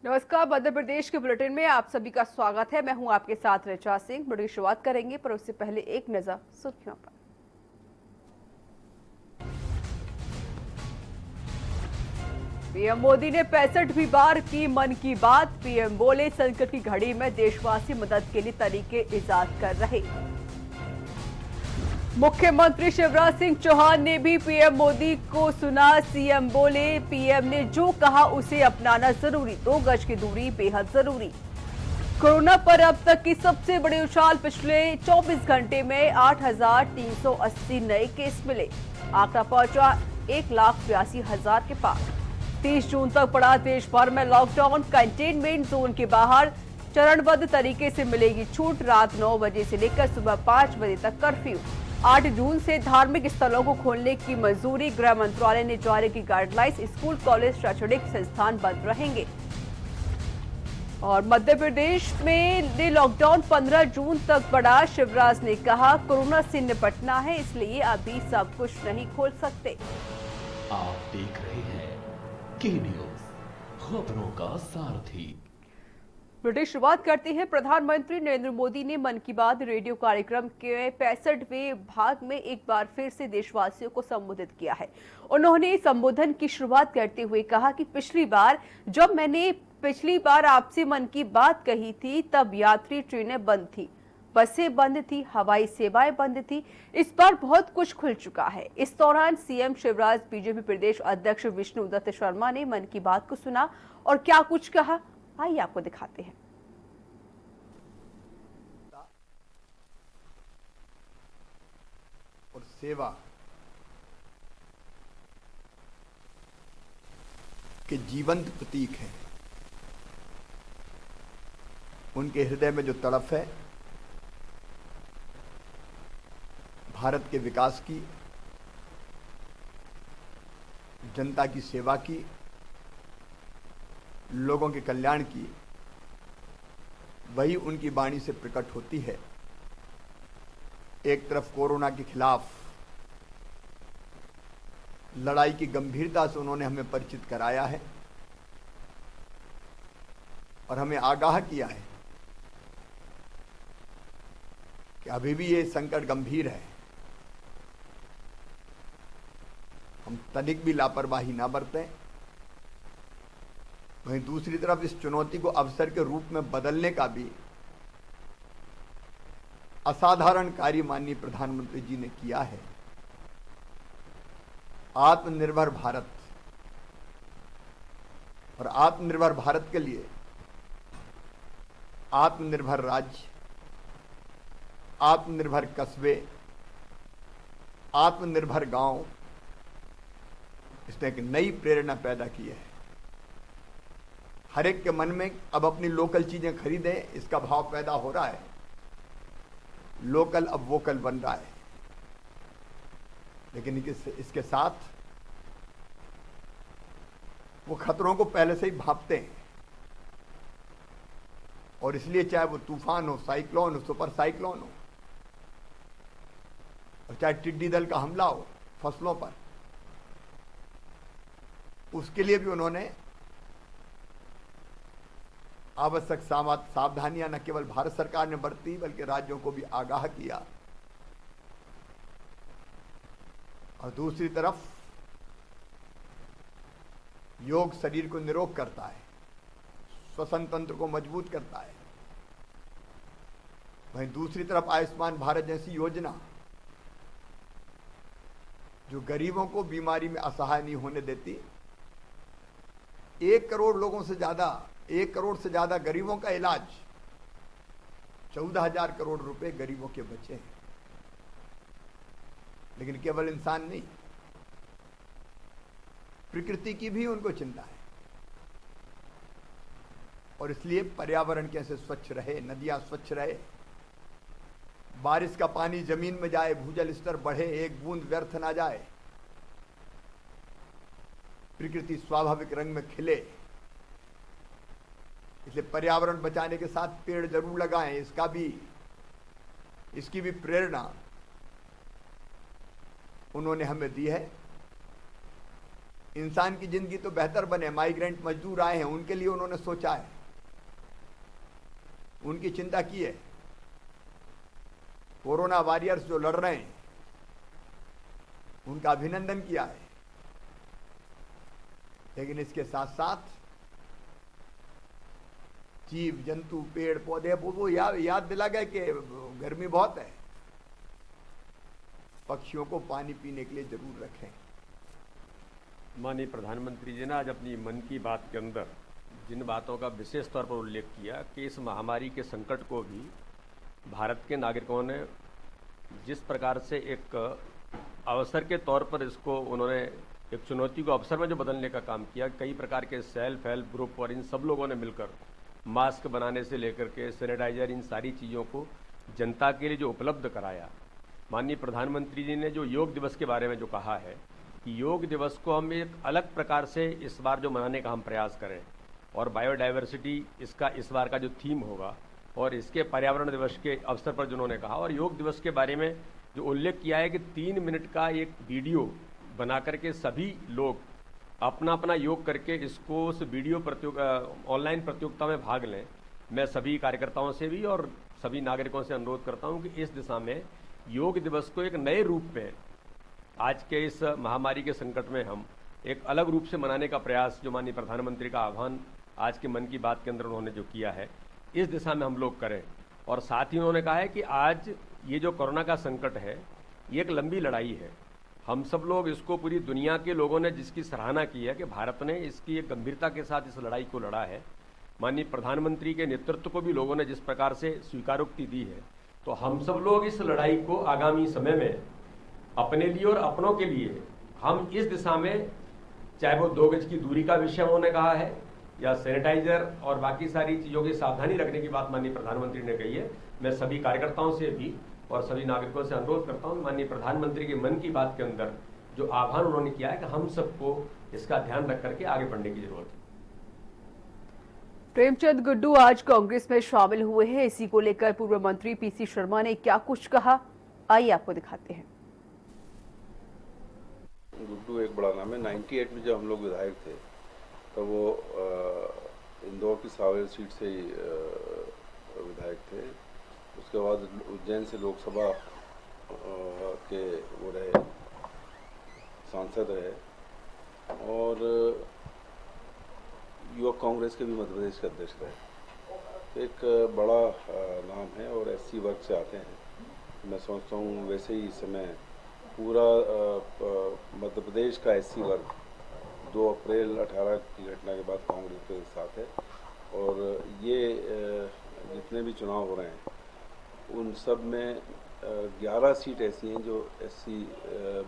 नमस्कार। मध्य प्रदेश के बुलेटिन में आप सभी का स्वागत है। मैं हूं आपके साथ ऋचा सिंह। बड़ी शुरुआत करेंगे पर उससे पहले एक नजर सुर्खियों पर। पीएम मोदी ने 65वीं बार की मन की बात। पीएम बोले, संकट की घड़ी में देशवासी मदद के लिए तरीके इजाद कर रहे। मुख्यमंत्री शिवराज सिंह चौहान ने भी पीएम मोदी को सुना। सीएम बोले, पीएम ने जो कहा उसे अपनाना जरूरी, 2 गज की दूरी बेहद जरूरी। कोरोना पर अब तक की सबसे बड़ी उछाल, पिछले 24 घंटे में 8,380 नए केस मिले। आंकड़ा पहुंचा 1,82,000 के पार। 30 जून तक पड़ा देश भर में लॉकडाउन। कंटेनमेंट जोन के बाहर चरणबद्ध तरीके से मिलेगी छूट। रात 9 बजे से लेकर सुबह 5 बजे तक कर्फ्यू। 8 जून से धार्मिक स्थलों को खोलने की मंजूरी। गृह मंत्रालय ने जारी की गाइडलाइंस। स्कूल, कॉलेज, शैक्षणिक संस्थान बंद रहेंगे। और मध्य प्रदेश में लॉकडाउन 15 जून तक बढ़ा। शिवराज ने कहा, कोरोना से निपटना है, इसलिए अभी सब कुछ नहीं खोल सकते। आप देख रहे हैं के न्यूज, खबरों का सारथी। ब्रिटिश शुरुआत करते हैं। प्रधानमंत्री नरेंद्र मोदी ने मन की बात रेडियो कार्यक्रम के 65वें भाग में एक बार फिर से देशवासियों को संबोधित किया है। उन्होंने संबोधन की शुरुआत करते हुए कहा कि पिछली बार आपसे मन की बात कही थी, तब यात्री ट्रेनें बंद थी, बसें बंद थी, हवाई सेवाएं बंद थी। इस बार बहुत कुछ खुल चुका है। इस दौरान सीएम शिवराज, बीजेपी प्रदेश अध्यक्ष विष्णु दत्त शर्मा ने मन की बात को सुना और क्या कुछ कहा, आइए आपको दिखाते हैं। और सेवा के जीवंत प्रतीक हैं। उनके हृदय में जो तड़प है भारत के विकास की, जनता की सेवा की, लोगों के कल्याण की, वही उनकी वाणी से प्रकट होती है। एक तरफ कोरोना के खिलाफ लड़ाई की गंभीरता से उन्होंने हमें परिचित कराया है और हमें आगाह किया है कि अभी भी ये संकट गंभीर है। हम तनिक भी लापरवाही ना बरतें। वहीं दूसरी तरफ इस चुनौती को अवसर के रूप में बदलने का भी असाधारण कार्य माननीय प्रधानमंत्री जी ने किया है। आत्मनिर्भर भारत, और आत्मनिर्भर भारत के लिए आत्मनिर्भर राज्य, आत्मनिर्भर कस्बे, आत्मनिर्भर गांव, इसने एक नई प्रेरणा पैदा की है। हर एक के मन में अब अपनी लोकल चीजें खरीदें, इसका भाव पैदा हो रहा है। लोकल अब वोकल बन रहा है। लेकिन इसके साथ वो खतरों को पहले से ही भांपते हैं और इसलिए चाहे वो तूफान हो, साइक्लोन हो, सुपर साइक्लोन हो, और चाहे टिड्डी दल का हमला हो फसलों पर, उसके लिए भी उन्होंने आवश्यक सावधानियां न केवल भारत सरकार ने बरती बल्कि राज्यों को भी आगाह किया। और दूसरी तरफ योग शरीर को निरोग करता है, श्वसन तंत्र को मजबूत करता है। वहीं दूसरी तरफ आयुष्मान भारत जैसी योजना जो गरीबों को बीमारी में असहाय नहीं होने देती। 1 करोड़ लोगों से ज्यादा, 1 करोड़ से ज्यादा गरीबों का इलाज, 14,000 करोड़ रुपए गरीबों के बचे हैं। लेकिन केवल इंसान नहीं, प्रकृति की भी उनको चिंता है। और इसलिए पर्यावरण कैसे स्वच्छ रहे, नदियां स्वच्छ रहे, बारिश का पानी जमीन में जाए, भूजल स्तर बढ़े, एक बूंद व्यर्थ ना जाए, प्रकृति स्वाभाविक रंग में खिले। इसलिए पर्यावरण बचाने के साथ पेड़ जरूर लगाएं। इसकी भी प्रेरणा उन्होंने हमें दी है। इंसान की जिंदगी तो बेहतर बने। माइग्रेंट मजदूर आए हैं, उनके लिए उन्होंने सोचा है, उनकी चिंता की है। कोरोना वॉरियर्स जो लड़ रहे हैं उनका अभिनंदन किया है। लेकिन इसके साथ साथ जीव जंतु, पेड़ पौधे, वो याद दिला गए कि गर्मी बहुत है, पक्षियों को पानी पीने के लिए जरूर रखें। माननीय प्रधानमंत्री जी ने आज अपनी मन की बात के अंदर जिन बातों का विशेष तौर पर उल्लेख किया कि इस महामारी के संकट को भी भारत के नागरिकों ने जिस प्रकार से एक अवसर के तौर पर इसको उन्होंने एक चुनौती को अवसर में जो बदलने का काम किया, कई प्रकार के सेल्फ हेल्प ग्रुप और इन सब लोगों ने मिलकर मास्क बनाने से लेकर के सैनिटाइजर, इन सारी चीज़ों को जनता के लिए जो उपलब्ध कराया। माननीय प्रधानमंत्री जी ने जो योग दिवस के बारे में जो कहा है कि योग दिवस को हम एक अलग प्रकार से इस बार जो मनाने का हम प्रयास करें, और बायोडाइवर्सिटी इसका इस बार का जो थीम होगा, और इसके पर्यावरण दिवस के अवसर पर जिन्होंने कहा, और योग दिवस के बारे में जो उल्लेख किया है कि 3 मिनट का एक वीडियो बना करके सभी लोग अपना अपना योग करके इसको उस वीडियो ऑनलाइन प्रतियोगिता में भाग लें। मैं सभी कार्यकर्ताओं से भी और सभी नागरिकों से अनुरोध करता हूं कि इस दिशा में योग दिवस को एक नए रूप में आज के इस महामारी के संकट में हम एक अलग रूप से मनाने का प्रयास, जो माननीय प्रधानमंत्री का आह्वान आज के मन की बात के अंदर उन्होंने जो किया है, इस दिशा में हम लोग करें। और साथ ही उन्होंने कहा है कि आज ये जो कोरोना का संकट है, ये एक लंबी लड़ाई है। हम सब लोग इसको, पूरी दुनिया के लोगों ने जिसकी सराहना की है कि भारत ने इसकी एक गंभीरता के साथ इस लड़ाई को लड़ा है, माननीय प्रधानमंत्री के नेतृत्व को भी लोगों ने जिस प्रकार से स्वीकारोक्ति दी है, तो हम सब लोग इस लड़ाई को आगामी समय में अपने लिए और अपनों के लिए हम इस दिशा में, चाहे वो 2 गज की दूरी का विषय उन्होंने कहा है या सैनिटाइजर और बाकी सारी चीज़ों की सावधानी रखने की बात माननीय प्रधानमंत्री ने कही है। मैं सभी कार्यकर्ताओं से भी और सभी नागरिकों से अनुरोध करता हूं, माननीय प्रधानमंत्री के मन की बात के अंदर जो आह्वान उन्होंने किया है कि हम सबको इसका ध्यान रख करके आगे बढ़ने की जरूरत है। प्रेमचंद गुड्डू आज कांग्रेस में शामिल हुए हैं। इसी को लेकर पूर्व मंत्री पीसी शर्मा ने क्या कुछ कहा, आइए आपको दिखाते हैं। गुड्डू एक बड़ा नाम है। 98 में जब हम लोग विधायक थे तो वो इंदौर की सावेर सीट से ही विधायक थे। उसके बाद उज्जैन से लोकसभा के वो रहे, सांसद रहे, और युवक कांग्रेस के भी मध्य प्रदेश के अध्यक्ष रहे। एक बड़ा नाम है और एससी वर्ग से आते हैं। मैं समझता हूँ वैसे ही इस समय पूरा मध्य प्रदेश का एससी वर्ग 2 अप्रैल 18 की घटना के बाद कांग्रेस के साथ है। और ये जितने भी चुनाव हो रहे हैं उन सब में 11 सीट ऐसी हैं जो एससी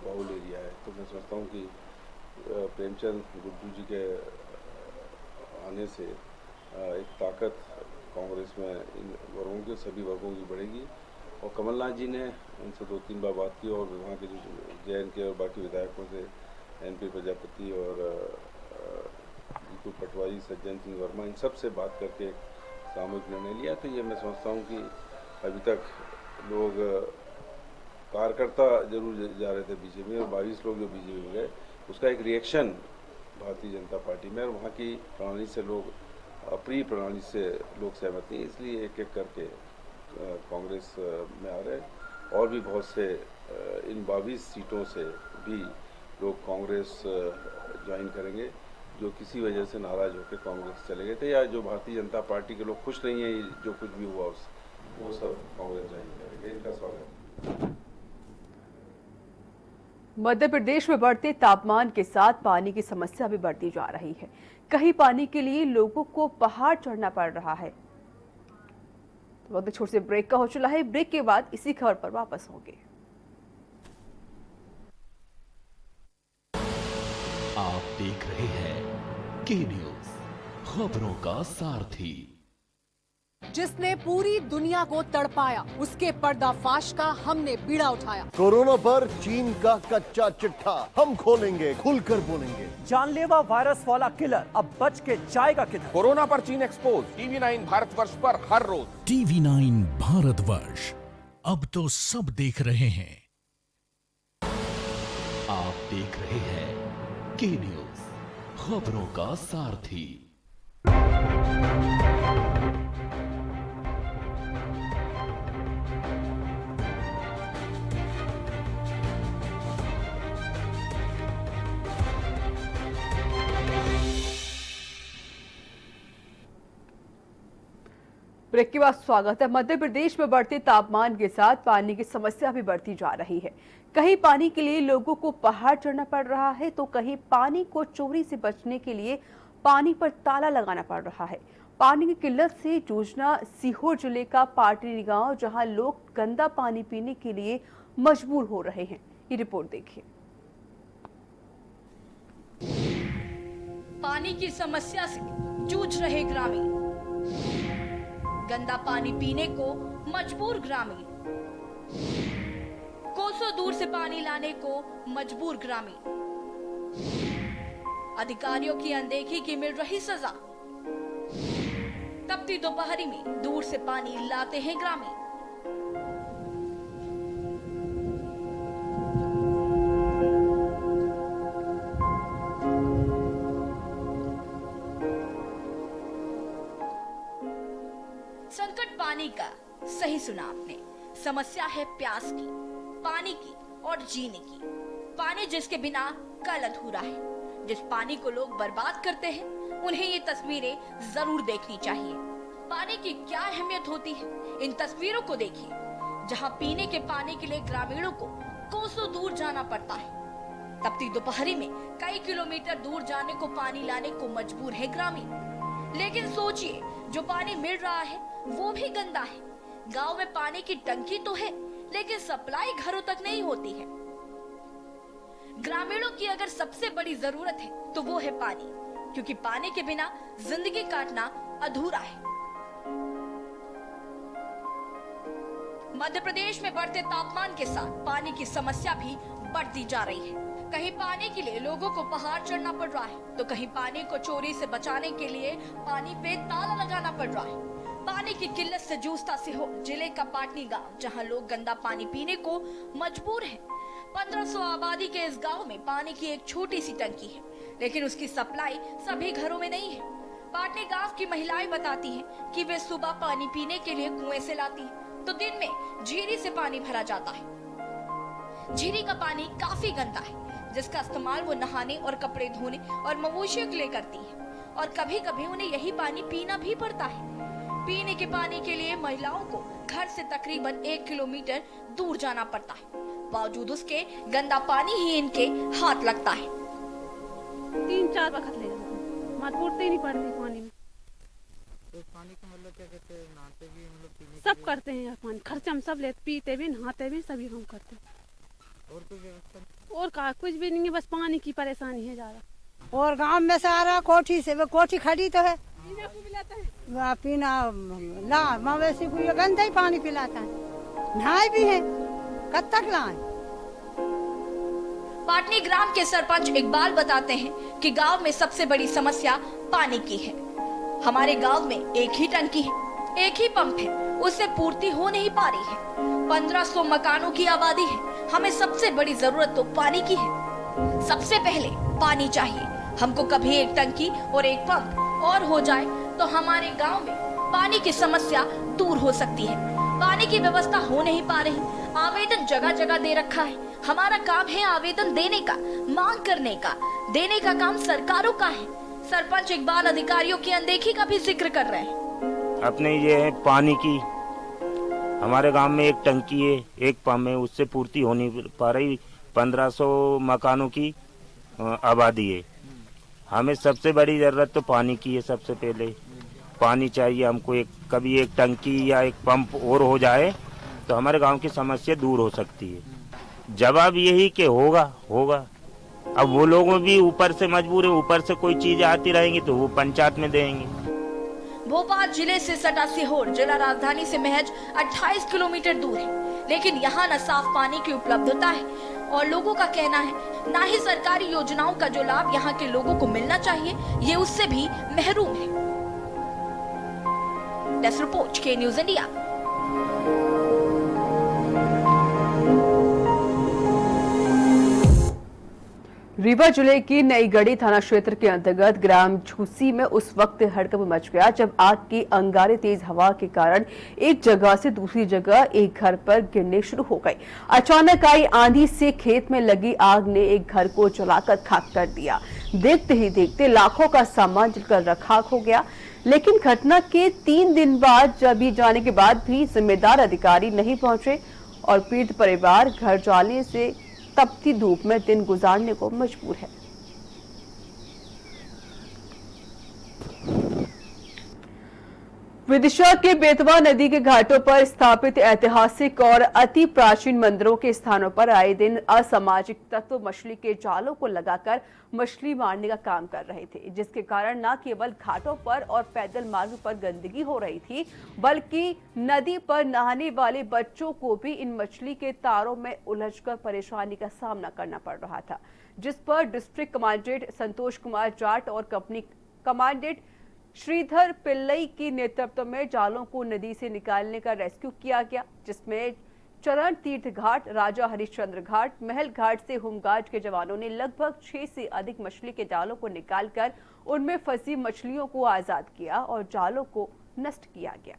बहुल एरिया है। तो मैं समझता हूँ कि प्रेमचंद गुड्डू जी के आने से एक ताकत कांग्रेस में इन वर्गों के, सभी वर्गों की बढ़ेगी। और कमलनाथ जी ने उनसे 2-3 बार बात की, और वहाँ के जो जैन के और बाकी विधायकों से, एनपी प्रजापति और जीतू पटवारी, सज्जन सिंह वर्मा, इन सब से बात करके सामूहिक निर्णय लिया। तो ये मैं समझता हूँ कि अभी तक लोग कार्यकर्ता जरूर जा रहे थे बीजेपी में, और 22 लोग जो बीजेपी में गए, उसका एक रिएक्शन भारतीय जनता पार्टी में, और वहाँ की प्रणाली से लोग, अप्रिय प्रणाली से लोग सहमत नहीं, इसलिए एक एक करके कांग्रेस में आ रहे। और भी बहुत से इन 22 सीटों से भी लोग कांग्रेस ज्वाइन करेंगे, जो किसी वजह से नाराज होकर कांग्रेस चले गए थे, या जो भारतीय जनता पार्टी के लोग खुश नहीं है जो कुछ भी हुआ उससे, वो सब कांग्रेस ज्वाइन करेंगे। इनका स्वागत। मध्य प्रदेश में बढ़ते तापमान के साथ पानी की समस्या भी बढ़ती जा रही है। कहीं पानी के लिए लोगों को पहाड़ चढ़ना पड़ रहा है। तो वक्त छोटे से ब्रेक का हो चला है। ब्रेक के बाद इसी खबर पर वापस होंगे। आप देख रहे हैं के न्यूज, खबरों का सारथी। जिसने पूरी दुनिया को तड़पाया, उसके पर्दाफाश का हमने बीड़ा उठाया। कोरोना पर चीन का कच्चा चिट्ठा हम खोलेंगे, खुलकर बोलेंगे। जानलेवा वायरस वाला किलर अब बच के जाएगा किधर? कोरोना पर चीन एक्सपोज, TV9 भारतवर्ष पर हर रोज। TV9 भारतवर्ष, अब तो सब देख रहे हैं। आप देख रहे हैं के न्यूज, खबरों का सारथी। ब्रेक के बाद स्वागत है। मध्य प्रदेश में बढ़ते तापमान के साथ पानी की समस्या भी बढ़ती जा रही है। कहीं पानी के लिए लोगों को पहाड़ चढ़ना पड़ रहा है तो कहीं पानी को चोरी से बचने के लिए पानी पर ताला लगाना पड़ रहा है। पानी की किल्लत से जूझना सीहोर जिले का पाटनी गांव, जहां लोग गंदा पानी पीने के लिए मजबूर हो रहे हैं। ये रिपोर्ट देखिए। पानी की समस्या से जूझ रहे ग्रामीण, गंदा पानी पीने को मजबूर ग्रामीण, कोसों दूर से पानी लाने को मजबूर ग्रामीण, अधिकारियों की अनदेखी की मिल रही सजा, तपती दोपहरी में दूर से पानी लाते हैं ग्रामीण। संकट पानी का सही सुना आपने। समस्या है प्यास की, पानी की और जीने की। पानी जिसके बिना कल अधूरा है। जिस पानी को लोग बर्बाद करते हैं, उन्हें ये तस्वीरें जरूर देखनी चाहिए। पानी की क्या अहमियत होती है, इन तस्वीरों को देखिए, जहां पीने के पानी के लिए ग्रामीणों को कोसों दूर जाना पड़ता है। तपती दोपहरी में कई किलोमीटर दूर जाने को पानी लाने को मजबूर है ग्रामीण। लेकिन सोचिए, जो पानी मिल रहा है वो भी गंदा है। गांव में पानी की टंकी तो है, लेकिन सप्लाई घरों तक नहीं होती है। ग्रामीणों की अगर सबसे बड़ी जरूरत है तो वो है पानी, क्योंकि पानी के बिना जिंदगी काटना अधूरा है। मध्य प्रदेश में बढ़ते तापमान के साथ पानी की समस्या भी बढ़ती जा रही है। कहीं पानी के लिए लोगों को पहाड़ चढ़ना पड़ रहा है तो कहीं पानी को चोरी से बचाने के लिए पानी पे ताला लगाना पड़ रहा है। पानी की किल्लत से जूझता सीहोर जिले का पाटनी गांव, जहां लोग गंदा पानी पीने को मजबूर हैं। 1500 आबादी के इस गांव में पानी की एक छोटी सी टंकी है, लेकिन उसकी सप्लाई सभी घरों में नहीं है। पाटनी गांव की महिलाएं बताती हैं कि वे सुबह पानी पीने के लिए कुएं से लाती हैं, तो दिन में झीरी से पानी भरा जाता है। झीरी का पानी काफी गंदा है, जिसका इस्तेमाल वो नहाने और कपड़े धोने और मवेशियों के लिए करती है, और कभी कभी उन्हें यही पानी पीना भी पड़ता है। पीने के पानी के लिए महिलाओं को घर से तकरीबन 1 किलोमीटर दूर जाना पड़ता है। बावजूद उसके गंदा पानी ही इनके हाथ लगता है। 3-4 वक्त ले जाते, मजबूरते ही नहीं पड़ती पानी में। तो पानी का मतलब क्या कहते हैं, नहाते भी मतलब पीने सब करते हैं यार, पानी खर्चा हम सब लेते, पीते भी नहाते भी सभी हम करते हैं। और कोई व्यवस्था और का कुछ भी नहीं है, बस पानी की परेशानी है ज्यादा। और गांव में से आ रहा कोठी से, वो कोठी खड़ी तो है, पीना ला मवेशी को ये गंदा ही पानी पिलाता है, नहाए भी है, कब तक लाए। पाटनी ग्राम के सरपंच इकबाल बताते हैं कि गांव में सबसे बड़ी समस्या पानी की है। हमारे गांव में एक ही टंकी है, एक ही पंप है, उससे पूर्ति हो नहीं पा रही है। 1500 मकानों की आबादी है, हमें सबसे बड़ी जरूरत तो पानी की है। सबसे पहले पानी चाहिए हमको। कभी एक टंकी और एक पंप और हो जाए तो हमारे गांव में पानी की समस्या दूर हो सकती है। पानी की व्यवस्था हो नहीं पा रही। आवेदन जगह जगह दे रखा है। हमारा काम है आवेदन देने का, मांग करने का। देने का काम सरकारों का है। सरपंच इकबाल अधिकारियों की अनदेखी का भी जिक्र कर रहे हैं। अपने ये है पानी की, हमारे गांव में एक टंकी है, एक पंप है, उससे पूर्ति हो नहीं पा रही। 1500 मकानों की आबादी है। हमें सबसे बड़ी जरूरत तो पानी की है। सबसे पहले पानी चाहिए हमको। कभी एक टंकी या एक पंप और हो जाए तो हमारे गांव की समस्या दूर हो सकती है। जवाब यही कि होगा। अब वो लोग भी ऊपर से मजबूर है, ऊपर से कोई चीज आती रहेंगी तो वो पंचायत में देंगे। भोपाल जिले से सटा सीहोर जिला राजधानी से महज 28 किलोमीटर दूर है, लेकिन यहाँ न साफ पानी की उपलब्धता है और लोगों का कहना है न ही सरकारी योजनाओं का जो लाभ यहाँ के लोगों को मिलना चाहिए, ये उससे भी महरूम है। डेस्क रिपोर्ट के न्यूज इंडिया। रीवा जिले की नईगढ़ी थाना क्षेत्र के अंतर्गत ग्राम झूसी में उस वक्त हड़कंप मच गया जब आग की अंगारे तेज हवा के कारण एक जगह से दूसरी जगह एक घर पर गिरने शुरू हो गई। अचानक आई आंधी से खेत में लगी आग ने एक घर को जलाकर खाक कर दिया। देखते ही देखते लाखों का सामान जलकर राख हो गया। लेकिन घटना के 3 दिन बाद जब जाने के बाद भी जिम्मेदार अधिकारी नहीं पहुंचे और पीड़ित परिवार घर जलने से तपती धूप में दिन गुजारने को मजबूर है। विदिशा के बेतवा नदी के घाटों पर स्थापित ऐतिहासिक और अति प्राचीन मंदिरों के स्थानों पर आए दिन असामाजिक तत्व मछली के जालों को लगाकर मछली मारने का काम कर रहे थे, जिसके कारण न केवल घाटों पर और पैदल मार्ग पर गंदगी हो रही थी, बल्कि नदी पर नहाने वाले बच्चों को भी इन मछली के तारों में उलझकर परेशानी का सामना करना पड़ रहा था, जिस पर डिस्ट्रिक्ट कमांडेंट संतोष कुमार जाट और कंपनी कमांडेंट श्रीधर पिल्लई के नेतृत्व में जालों को नदी से निकालने का रेस्क्यू किया गया, जिसमें चरण तीर्थ घाट, राजा हरिश्चंद्र घाट, महल घाट से होमगार्ड के जवानों ने लगभग 6 से अधिक मछली के जालों को निकालकर उनमें फंसी मछलियों को आजाद किया और जालों को नष्ट किया गया।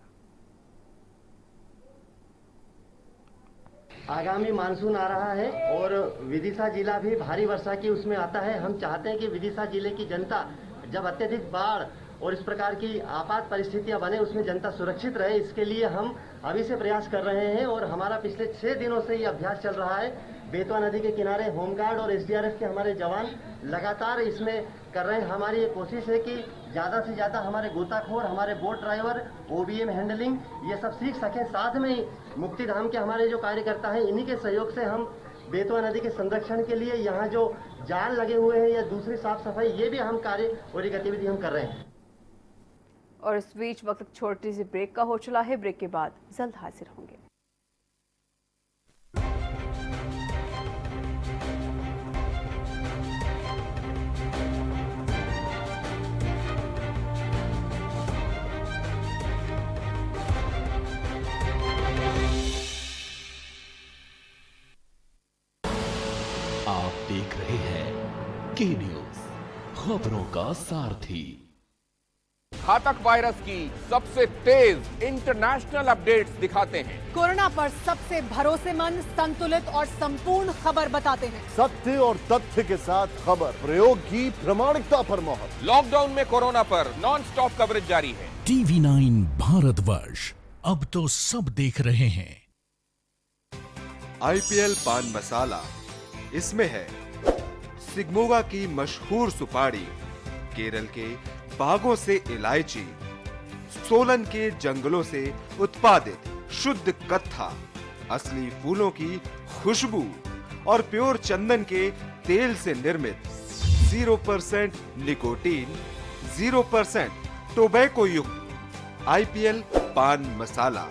आगामी मानसून आ रहा है और विदिशा जिला भी भारी वर्षा की उसमें आता है। हम चाहते हैं कि विदिशा जिले की जनता जब अत्यधिक बाढ़ और इस प्रकार की आपात परिस्थितियां बने उसमें जनता सुरक्षित रहे, इसके लिए हम अभी से प्रयास कर रहे हैं और हमारा पिछले 6 दिनों से ये अभ्यास चल रहा है। बेतवा नदी के किनारे होमगार्ड और एसडीआरएफ के हमारे जवान लगातार इसमें कर रहे हैं। हमारी ये कोशिश है कि ज़्यादा से ज़्यादा हमारे गोताखोर, हमारे बोट ड्राइवर, ओबीएम हैंडलिंग ये सब सीख सकें। साथ में ही मुक्तिधाम के हमारे जो कार्यकर्ता हैं, इन्हीं के सहयोग से हम बेतवा नदी के संरक्षण के लिए यहाँ जो जाल लगे हुए हैं या दूसरी साफ सफाई, ये भी हम कार्य और ये गतिविधि हम कर रहे हैं। और इस बीच वक्त छोटी सी ब्रेक का हो चला है। ब्रेक के बाद जल्द हाजिर होंगे। आप देख रहे हैं के न्यूज, खबरों का सारथी। घातक वायरस की सबसे तेज इंटरनेशनल अपडेट्स दिखाते हैं। कोरोना पर सबसे भरोसेमंद, संतुलित और संपूर्ण खबर बताते हैं। सत्य और तथ्य के साथ खबर, प्रयोग की प्रामाणिकता पर मोहर। लॉकडाउन में कोरोना पर नॉन स्टॉप कवरेज जारी है। TV9 भारतवर्ष, अब तो सब देख रहे हैं। IPL पान मसाला, इसमें है सिगमोगा की मशहूर सुपारी, केरल के बागों से इलायची, सोलन के जंगलों से उत्पादित शुद्ध कत्था, असली फूलों की खुशबू और प्योर चंदन के तेल से निर्मित 0% निकोटीन, 0% टोबैको युक्त IPL पान मसाला।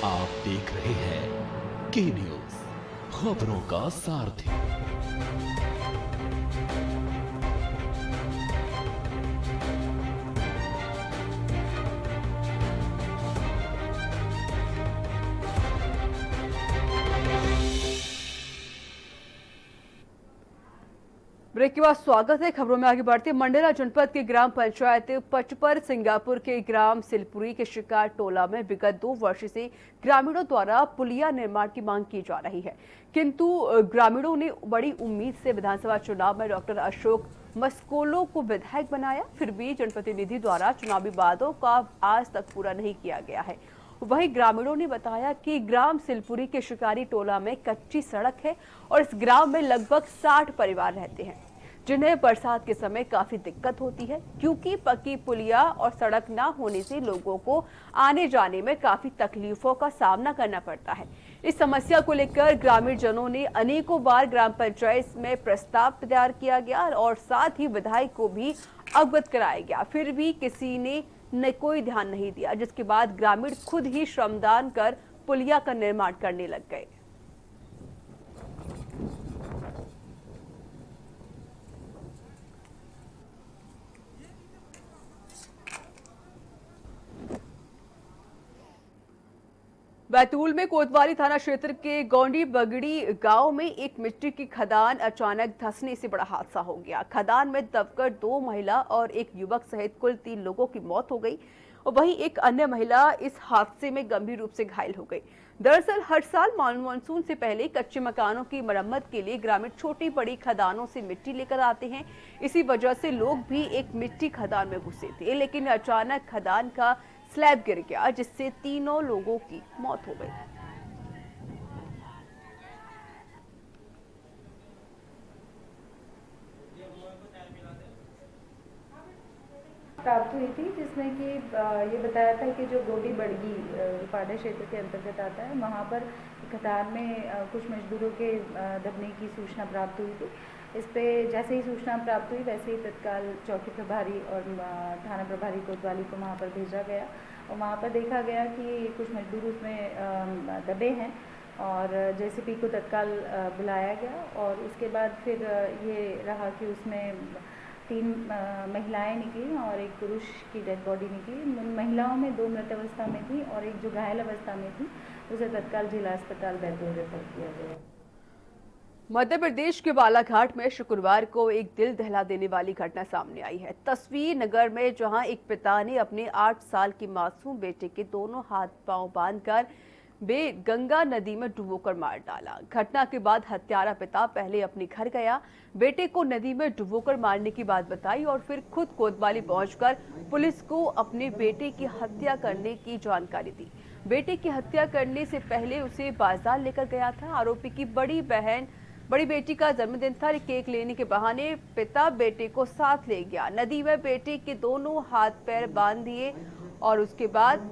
आप देख रहे हैं के न्यूज, खबरों का सारथी। ब्रेक के बाद स्वागत है। खबरों में आगे बढ़ते मंडला जनपद के ग्राम पंचायत पचपर सिंगापुर के ग्राम सिलपुरी के शिकार टोला में विगत 2 वर्ष से ग्रामीणों द्वारा पुलिया निर्माण की मांग की जा रही है, किंतु ग्रामीणों ने बड़ी उम्मीद से विधानसभा चुनाव में डॉक्टर अशोक मस्कोलो को विधायक बनाया, फिर भी जनप्रतिनिधि द्वारा चुनावी वादों का आज तक पूरा नहीं किया गया है। वहीं ग्रामीणों ने बताया कि ग्राम सिलपुरी के शिकारी टोला में कच्ची सड़क है और इस ग्राम में लगभग 60 परिवार रहते हैं, जिन्हें बरसात के समय काफी दिक्कत होती है, क्योंकि पक्की पुलिया और सड़क न होने से लोगों को आने जाने में काफी तकलीफों का सामना करना पड़ता है। इस समस्या को लेकर ग्रामीण जनों ने अनेकों बार ग्राम पंचायत में प्रस्ताव तैयार किया गया और साथ ही विधायक को भी अवगत कराया गया, फिर भी किसी ने कोई ध्यान नहीं दिया, जिसके बाद ग्रामीण खुद ही श्रमदान कर पुलिया का निर्माण करने लग गए। बैतूल में कोतवाली थाना क्षेत्र के गौंडी बगड़ी गांव में एक मिट्टी की खदान अचानक धंसने से बड़ा हादसा हो गया। खदान में दबकर 2 महिला और एक युवक सहित कुल 3 लोगों की मौत हो गई और वहीं एक अन्य महिला इस हादसे में गंभीर रूप से घायल हो गई। दरअसल हर साल मानसून से पहले कच्चे मकानों की मरम्मत के लिए ग्रामीण छोटी बड़ी खदानों से मिट्टी लेकर आते हैं। इसी वजह से लोग भी एक मिट्टी खदान में घुसे थे, लेकिन अचानक खदान का स्लैब गिर गया जिससे 3 लोगों की मौत हो गई। प्राप्त हुई थी जिसमें कि ये बताया था कि जो गोडी बड़गी पाडा क्षेत्र के अंतर्गत आता है, वहाँ पर खदान में कुछ मजदूरों के दबने की सूचना प्राप्त हुई थी। इस पे जैसे ही सूचना प्राप्त हुई वैसे ही तत्काल चौकी प्रभारी और थाना प्रभारी कोतवाली को वहाँ पर भेजा गया और वहाँ पर देखा गया कि कुछ मजदूर उसमें दबे हैं और जेसीपी को तत्काल बुलाया गया और उसके बाद फिर ये रहा कि उसमें 3 महिलाएं निकली और एक पुरुष की डेड बॉडी निकली। महिलाओं में 2 मृत अवस्था में थी और एक जो घायल अवस्था में थी उसे तत्काल जिला अस्पताल बैतूल रेफर किया गया। मध्य प्रदेश के बालाघाट में शुक्रवार को एक दिल दहला देने वाली घटना सामने आई है। तस्वीर नगर में जहां एक पिता ने अपने 8 साल की मासूम बेटे के दोनों हाथ पांव बांधकर गंगा नदी में डुबोकर मार डाला। घटना के बाद हत्यारा पिता पहले अपने घर गया, बेटे को नदी में डुबोकर मारने की बात बताई और फिर खुद कोतवाली पहुंचकर पुलिस को अपने बेटे की हत्या करने की जानकारी दी। बेटे की हत्या करने से पहले उसे बाजार लेकर गया था। आरोपी की बड़ी बेटी का जन्मदिन था। केक लेने के बहाने पिता बेटे को साथ ले गया, नदी में बेटे के दोनों हाथ पैर बांध दिए और उसके बाद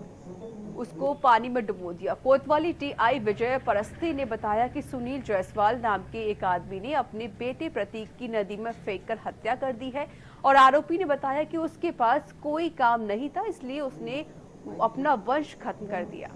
उसको पानी में डुबो दिया। कोतवाली टीआई विजय परस्ते ने बताया कि सुनील जायसवाल नाम के एक आदमी ने अपने बेटे प्रतीक की नदी में फेंककर हत्या कर दी है और आरोपी ने बताया कि उसके पास कोई काम नहीं था, इसलिए उसने अपना वंश खत्म कर दिया।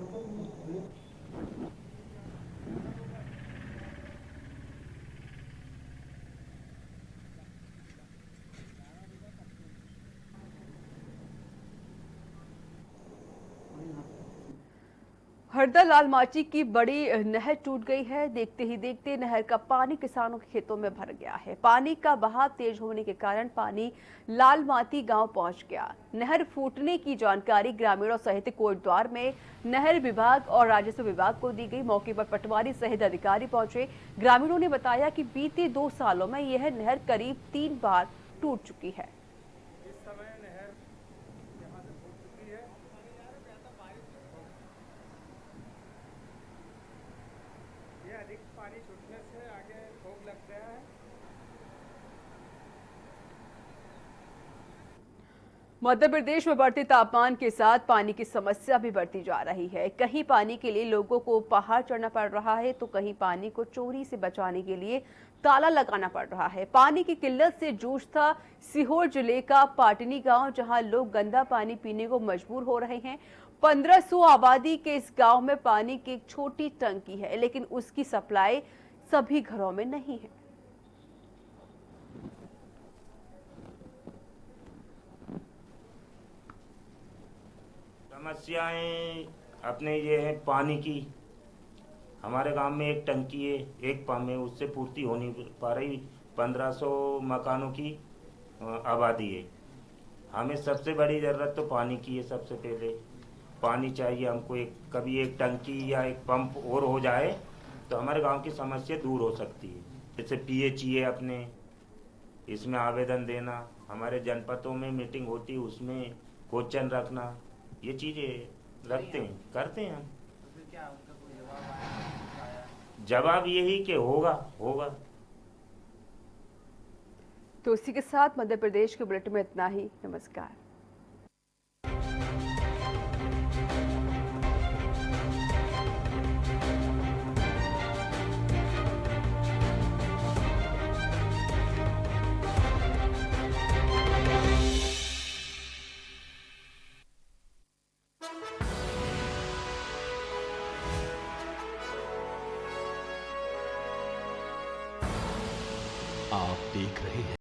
हरदा लाल माटी की बड़ी नहर टूट गई है। देखते ही देखते नहर का पानी किसानों के खेतों में भर गया है। पानी का बहाव तेज होने के कारण पानी लाल माटी गांव पहुंच गया। नहर फूटने की जानकारी ग्रामीणों सहित कोटद्वार में नहर विभाग और राजस्व विभाग को दी गई। मौके पर पटवारी सहित अधिकारी पहुंचे। ग्रामीणों ने बताया कि बीते 2 सालों में यह नहर करीब 3 बार टूट चुकी है। अधिक पानी छूटने से आगे भोग लग गया है। मध्य प्रदेश में बढ़ते तापमान के साथ पानी की समस्या भी बढ़ती जा रही है। कहीं पानी के लिए लोगों को पहाड़ चढ़ना पड़ रहा है तो कहीं पानी को चोरी से बचाने के लिए ताला लगाना पड़ रहा है। पानी की किल्लत से जूझता सीहोर जिले का पाटनी गांव, जहां लोग गंदा पानी पीने को मजबूर हो रहे हैं। 1500 आबादी के इस गांव में पानी की एक छोटी टंकी है, लेकिन उसकी सप्लाई सभी घरों में नहीं है। समस्याएं अपने ये है पानी की। हमारे गांव में एक टंकी है, एक पंप है, उससे पूर्ति हो नहीं पा रही। 1500 मकानों की आबादी है। हमें सबसे बड़ी जरूरत तो पानी की है। सबसे पहले पानी चाहिए हमको। कभी एक टंकी या एक पंप और हो जाए तो हमारे गांव की समस्या दूर हो सकती है। जैसे PHE अपने इसमें आवेदन देना, हमारे जनपदों में मीटिंग होती है उसमें क्वेश्चन रखना, ये चीजें रखते हैं, करते हैं हम। जवाब यही कि होगा। तो इसी के साथ मध्य प्रदेश के बुलेटिन में इतना ही। नमस्कार। आप देख रहे हैं